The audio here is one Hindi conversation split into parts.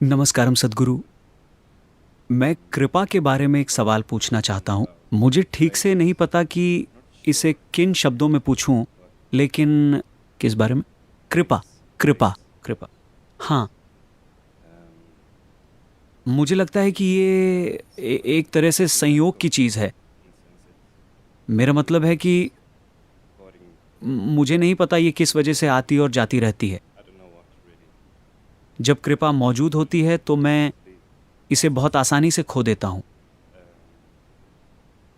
नमस्कारम सद्गुरु। मैं कृपा के बारे में एक सवाल पूछना चाहता हूँ। मुझे ठीक से नहीं पता कि इसे किन शब्दों में पूछूं, लेकिन किस बारे में? कृपा, कृपा, कृपा। हाँ, मुझे लगता है कि ये एक तरह से संयोग की चीज़ है। मेरा मतलब है कि मुझे नहीं पता ये किस वजह से आती और जाती रहती है। जब कृपा मौजूद होती है तो मैं इसे बहुत आसानी से खो देता हूँ।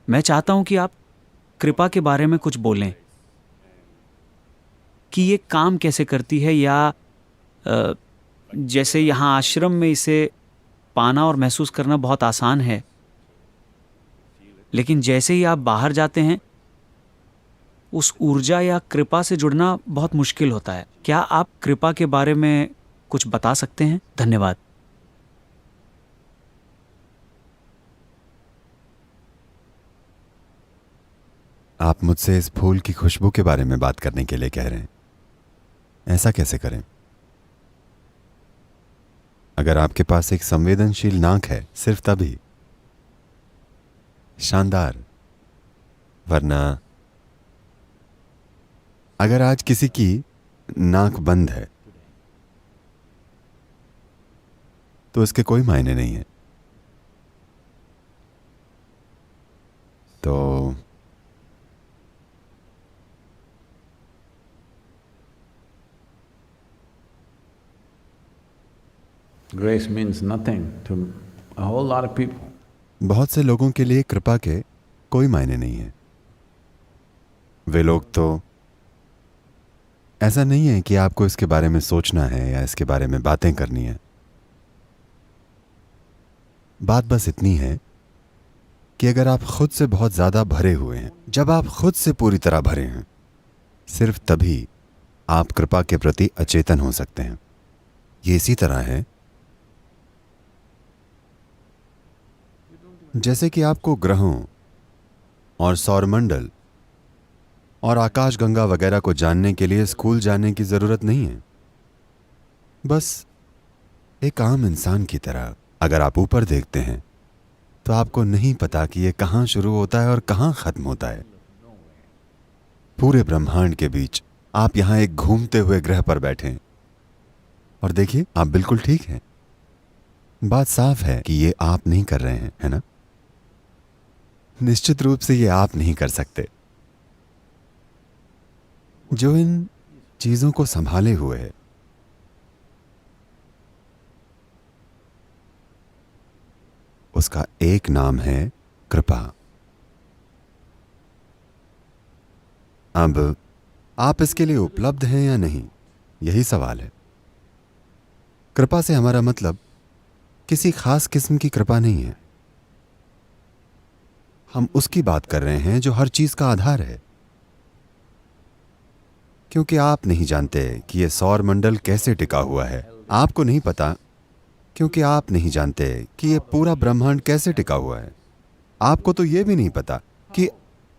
मैं चाहता हूँ कि आप कृपा के बारे में कुछ बोलें कि ये काम कैसे करती है, या अ, जैसे यहाँ आश्रम में इसे पाना और महसूस करना बहुत आसान है, लेकिन जैसे ही आप बाहर जाते हैं उस ऊर्जा या कृपा से जुड़ना बहुत मुश्किल होता है। क्या आप कृपा के बारे में कुछ बता सकते हैं? धन्यवाद। आप मुझसे इस फूल की खुशबू के बारे में बात करने के लिए कह रहे हैं। ऐसा कैसे करें? अगर आपके पास एक संवेदनशील नाक है सिर्फ तभी। शानदार। वरना अगर आज किसी की नाक बंद है तो इसके कोई मायने नहीं है। तो Grace means nothing to a whole lot of people. बहुत से लोगों के लिए कृपा के कोई मायने नहीं है। वे लोग तो ऐसा नहीं है कि आपको इसके बारे में सोचना है या इसके बारे में बातें करनी है। बात बस इतनी है कि अगर आप खुद से बहुत ज्यादा भरे हुए हैं, जब आप खुद से पूरी तरह भरे हैं, सिर्फ तभी आप कृपा के प्रति अचेतन हो सकते हैं। ये इसी तरह है जैसे कि आपको ग्रहों और सौरमंडल और आकाशगंगा वगैरह को जानने के लिए स्कूल जाने की जरूरत नहीं है। बस एक आम इंसान की तरह अगर आप ऊपर देखते हैं तो आपको नहीं पता कि यह कहां शुरू होता है और कहां खत्म होता है। पूरे ब्रह्मांड के बीच आप यहां एक घूमते हुए ग्रह पर बैठे हैं और देखिए, आप बिल्कुल ठीक हैं। बात साफ है कि ये आप नहीं कर रहे हैं, है ना? निश्चित रूप से ये आप नहीं कर सकते। जो इन चीजों को संभाले हुए है, उसका एक नाम है कृपा। अब आप इसके लिए उपलब्ध हैं या नहीं, यही सवाल है। कृपा से हमारा मतलब किसी खास किस्म की कृपा नहीं है। हम उसकी बात कर रहे हैं जो हर चीज का आधार है। क्योंकि आप नहीं जानते कि यह सौर मंडल कैसे टिका हुआ है। आपको नहीं पता क्योंकि आप नहीं जानते कि यह पूरा ब्रह्मांड कैसे टिका हुआ है। आपको तो यह भी नहीं पता कि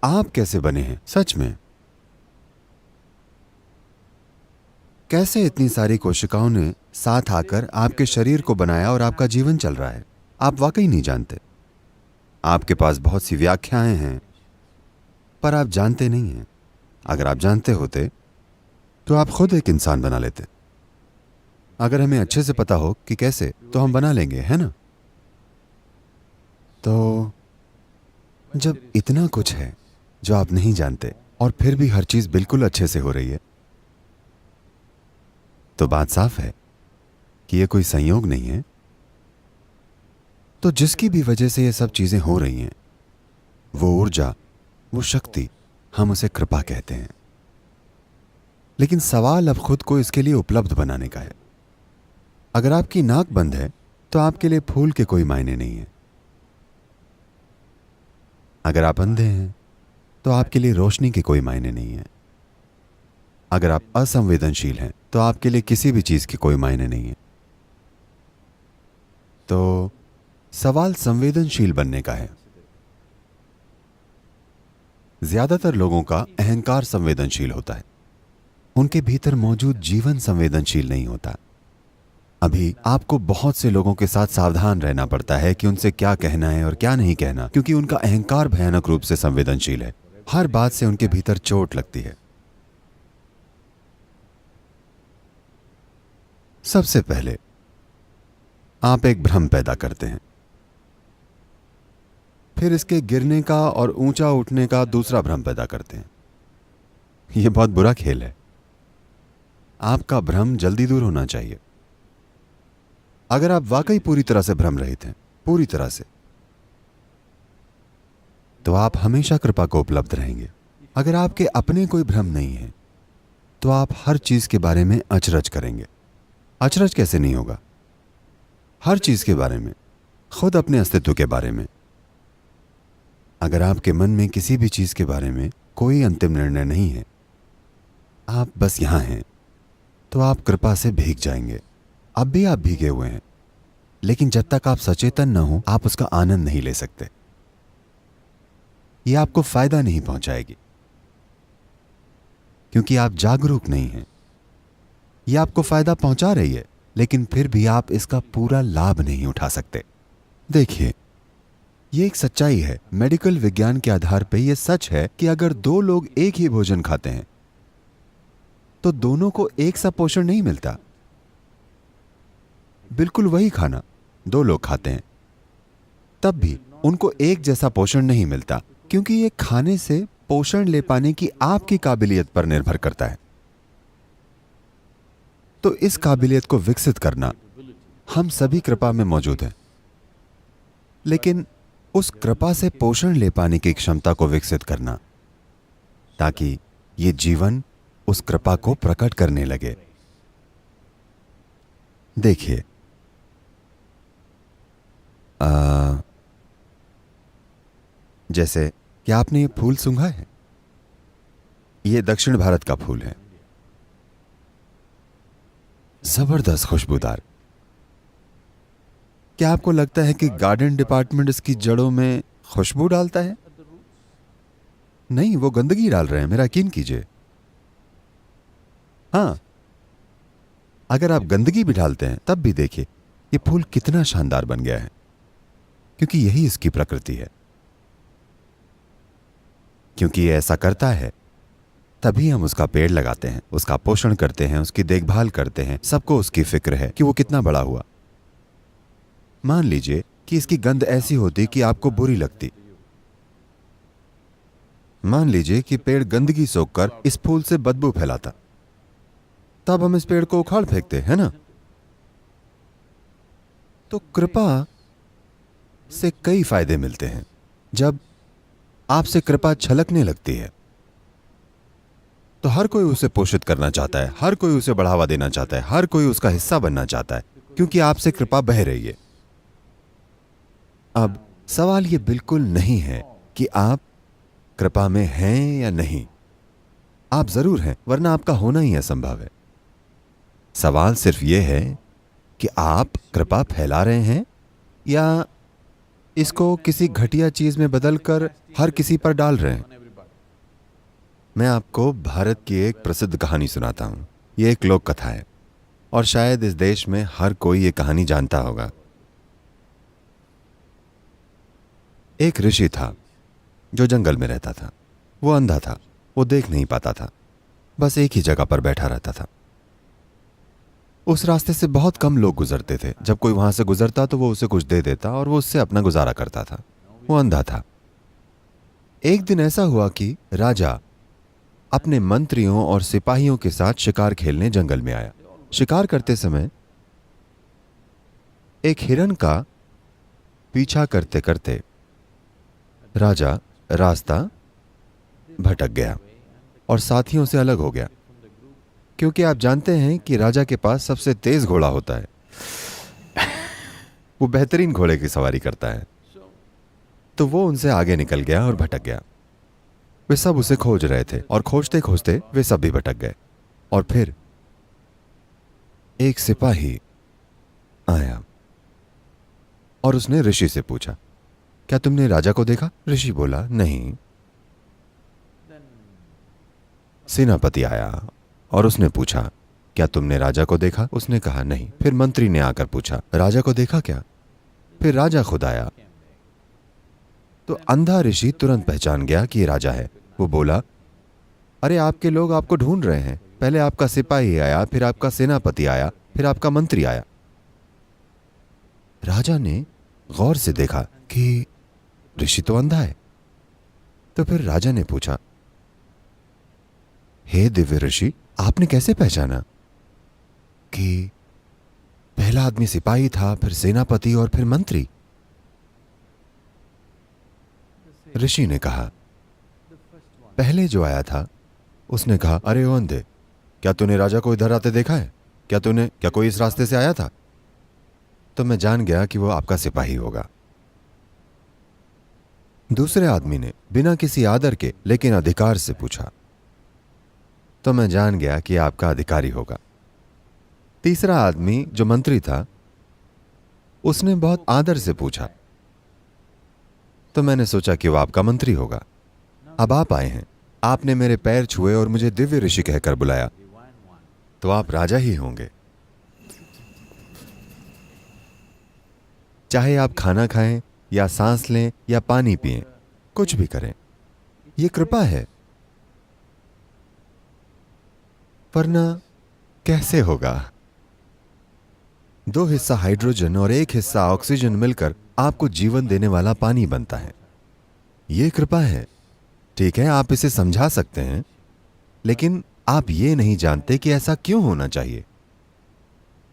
आप कैसे बने हैं सच में। कैसे इतनी सारी कोशिकाओं ने साथ आकर आपके शरीर को बनाया और आपका जीवन चल रहा है, आप वाकई नहीं जानते। आपके पास बहुत सी व्याख्याएं हैं, पर आप जानते नहीं हैं। अगर आप जानते होते तो आप खुद एक इंसान बना लेते। अगर हमें अच्छे से पता हो कि कैसे, तो हम बना लेंगे, है ना? तो जब इतना कुछ है जो आप नहीं जानते और फिर भी हर चीज बिल्कुल अच्छे से हो रही है, तो बात साफ है कि यह कोई संयोग नहीं है। तो जिसकी भी वजह से ये सब चीजें हो रही हैं, वो ऊर्जा, वो शक्ति, हम उसे कृपा कहते हैं। लेकिन सवाल अब खुद को इसके लिए उपलब्ध बनाने का है। अगर आपकी नाक बंद है तो आपके लिए फूल के कोई मायने नहीं है। अगर आप अंधे हैं तो आपके लिए रोशनी के कोई मायने नहीं है। अगर आप असंवेदनशील हैं तो आपके लिए किसी भी चीज की कोई मायने नहीं है। तो सवाल संवेदनशील बनने का है। ज्यादातर लोगों का अहंकार संवेदनशील होता है, उनके भीतर मौजूद जीवन संवेदनशील नहीं होता। अभी आपको बहुत से लोगों के साथ सावधान रहना पड़ता है कि उनसे क्या कहना है और क्या नहीं कहना, क्योंकि उनका अहंकार भयानक रूप से संवेदनशील है। हर बात से उनके भीतर चोट लगती है। सबसे पहले आप एक भ्रम पैदा करते हैं, फिर इसके गिरने का और ऊंचा उठने का दूसरा भ्रम पैदा करते हैं। यह बहुत बुरा खेल है। आपका भ्रम जल्दी दूर होना चाहिए। अगर आप वाकई पूरी तरह से भ्रम रहित हैं, पूरी तरह से, तो आप हमेशा कृपा को उपलब्ध रहेंगे। अगर आपके अपने कोई भ्रम नहीं है तो आप हर चीज के बारे में अचरज करेंगे। अचरज कैसे नहीं होगा? हर चीज के बारे में, खुद अपने अस्तित्व के बारे में। अगर आपके मन में किसी भी चीज के बारे में कोई अंतिम निर्णय नहीं है, आप बस यहां हैं, तो आप कृपा से भीग जाएंगे। अब भी आप भीगे हुए हैं, लेकिन जब तक आप सचेतन न हो आप उसका आनंद नहीं ले सकते। यह आपको फायदा नहीं पहुंचाएगी, क्योंकि आप जागरूक नहीं हैं। यह आपको फायदा पहुंचा रही है, लेकिन फिर भी आप इसका पूरा लाभ नहीं उठा सकते। देखिए, यह एक सच्चाई है। मेडिकल विज्ञान के आधार पर यह सच है कि अगर दो लोग एक ही भोजन खाते हैं तो दोनों को एक सा पोषण नहीं मिलता। बिल्कुल वही खाना दो लोग खाते हैं, तब भी उनको एक जैसा पोषण नहीं मिलता, क्योंकि यह खाने से पोषण ले पाने की आपकी काबिलियत पर निर्भर करता है। तो इस काबिलियत को विकसित करना हम सभी कृपा में मौजूद है, लेकिन उस कृपा से पोषण ले पाने की क्षमता को विकसित करना, ताकि ये जीवन उस कृपा को प्रकट करने लगे। देखिए, जैसे क्या आपने ये फूल सूंघा है? ये दक्षिण भारत का फूल है, जबरदस्त खुशबूदार। क्या आपको लगता है कि गार्डन डिपार्टमेंट इसकी जड़ों में खुशबू डालता है? नहीं, वो गंदगी डाल रहे हैं, मेरा यकीन कीजिए। हां, अगर आप गंदगी भी डालते हैं तब भी देखिए ये फूल कितना शानदार बन गया है, क्योंकि यही इसकी प्रकृति है। क्योंकि ये ऐसा करता है, तभी हम उसका पेड़ लगाते हैं, उसका पोषण करते हैं, उसकी देखभाल करते हैं। सबको उसकी फिक्र है कि वो कितना बड़ा हुआ। मान लीजिए कि इसकी गंध ऐसी होती कि आपको बुरी लगती। मान लीजिए कि पेड़ गंदगी सोखकर इस फूल से बदबू फैलाता, तब हम इस पेड़ को उखाड़ फेंकते हैं ना। तो कृपा से कई फायदे मिलते हैं। जब आपसे कृपा छलकने लगती है तो हर कोई उसे पोषित करना चाहता है, हर कोई उसे बढ़ावा देना चाहता है, हर कोई उसका हिस्सा बनना चाहता है, क्योंकि आपसे कृपा बह रही है। अब सवाल यह बिल्कुल नहीं है कि आप कृपा में हैं या नहीं। आप जरूर हैं, वरना आपका होना ही असंभव है। सवाल सिर्फ यह है कि आप कृपा फैला रहे हैं या इसको किसी घटिया चीज में बदलकर हर किसी पर डाल रहे हैं। मैं आपको भारत की एक प्रसिद्ध कहानी सुनाता हूं। यह एक लोक कथा है और शायद इस देश में हर कोई यह कहानी जानता होगा। एक ऋषि था जो जंगल में रहता था। वो अंधा था, वो देख नहीं पाता था, बस एक ही जगह पर बैठा रहता था। उस रास्ते से बहुत कम लोग गुजरते थे। जब कोई वहां से गुजरता तो वो उसे कुछ दे देता और वो उससे अपना गुजारा करता था। वो अंधा था। एक दिन ऐसा हुआ कि राजा अपने मंत्रियों और सिपाहियों के साथ शिकार खेलने जंगल में आया। शिकार करते समय एक हिरन का पीछा करते करते राजा रास्ता भटक गया और साथियों से अलग हो गया, क्योंकि आप जानते हैं कि राजा के पास सबसे तेज घोड़ा होता है। वो बेहतरीन घोड़े की सवारी करता है। तो वो उनसे आगे निकल गया और भटक गया। वे सब उसे खोज रहे थे और खोजते खोजते वे सब भी भटक गए। और फिर एक सिपाही आया और उसने ऋषि से पूछा, क्या तुमने राजा को देखा? ऋषि बोला, नहीं। सेनापति आया और उसने पूछा, क्या तुमने राजा को देखा? उसने कहा नहीं। फिर मंत्री ने आकर पूछा, राजा को देखा क्या? फिर राजा खुद आया। तो अंधा ऋषि तुरंत पहचान गया कि ये राजा है। वो बोला, अरे आपके लोग आपको ढूंढ रहे हैं। पहले आपका सिपाही आया, फिर आपका सेनापति आया, फिर आपका मंत्री आया। राजा ने गौर से देखा कि ऋषि तो अंधा है। तो फिर राजा ने पूछा, हे दिव्य ऋषि, आपने कैसे पहचाना कि पहला आदमी सिपाही था, फिर सेनापति और फिर मंत्री? ऋषि ने कहा, पहले जो आया था उसने कहा, अरे ओ अंधे, क्या तूने राजा को इधर आते देखा है? क्या कोई इस रास्ते से आया था? तो मैं जान गया कि वो आपका सिपाही होगा। दूसरे आदमी ने बिना किसी आदर के लेकिन अधिकार से पूछा, तो मैं जान गया कि आपका अधिकारी होगा। तीसरा आदमी जो मंत्री था, उसने बहुत आदर से पूछा, तो मैंने सोचा कि वो आपका मंत्री होगा। अब आप आए हैं, आपने मेरे पैर छुए और मुझे दिव्य ऋषि कहकर बुलाया, तो आप राजा ही होंगे। चाहे आप खाना खाएं या सांस लें या पानी पिएं, कुछ भी करें, ये कृपा है। वरना कैसे होगा? 2 हिस्सा हाइड्रोजन और 1 हिस्सा ऑक्सीजन मिलकर आपको जीवन देने वाला पानी बनता है। ये कृपा है। ठीक है, आप इसे समझा सकते हैं, लेकिन आप ये नहीं जानते कि ऐसा क्यों होना चाहिए।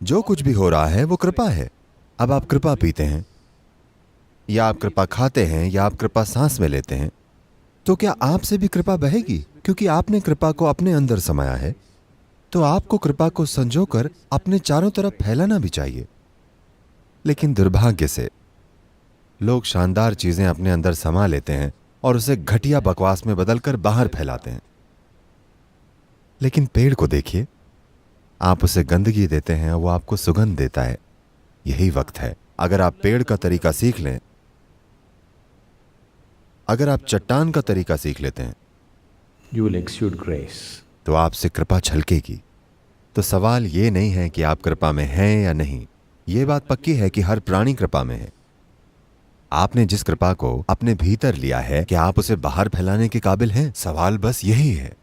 जो कुछ भी हो रहा है वो कृपा है। अब आप कृपा पीते हैं, या आप कृपा खाते हैं, या आप कृपा सांस में लेते हैं, तो क्या आपसे भी कृपा बहेगी? क्योंकि आपने कृपा को अपने अंदर समाया है, तो आपको कृपा को संजोकर अपने चारों तरफ फैलाना भी चाहिए। लेकिन दुर्भाग्य से लोग शानदार चीजें अपने अंदर समा लेते हैं और उसे घटिया बकवास में बदलकर बाहर फैलाते हैं। लेकिन पेड़ को देखिए, आप उसे गंदगी देते हैं, वो आपको सुगंध देता है। यही वक्त है, अगर आप पेड़ का तरीका सीख लें, अगर आप चट्टान का तरीका सीख लेते हैं, You will exude grace. तो आपसे कृपा छलकेगी। तो सवाल ये नहीं है कि आप कृपा में हैं या नहीं। ये बात पक्की है कि हर प्राणी कृपा में है। आपने जिस कृपा को अपने भीतर लिया है, क्या आप उसे बाहर फैलाने के काबिल हैं? सवाल बस यही है।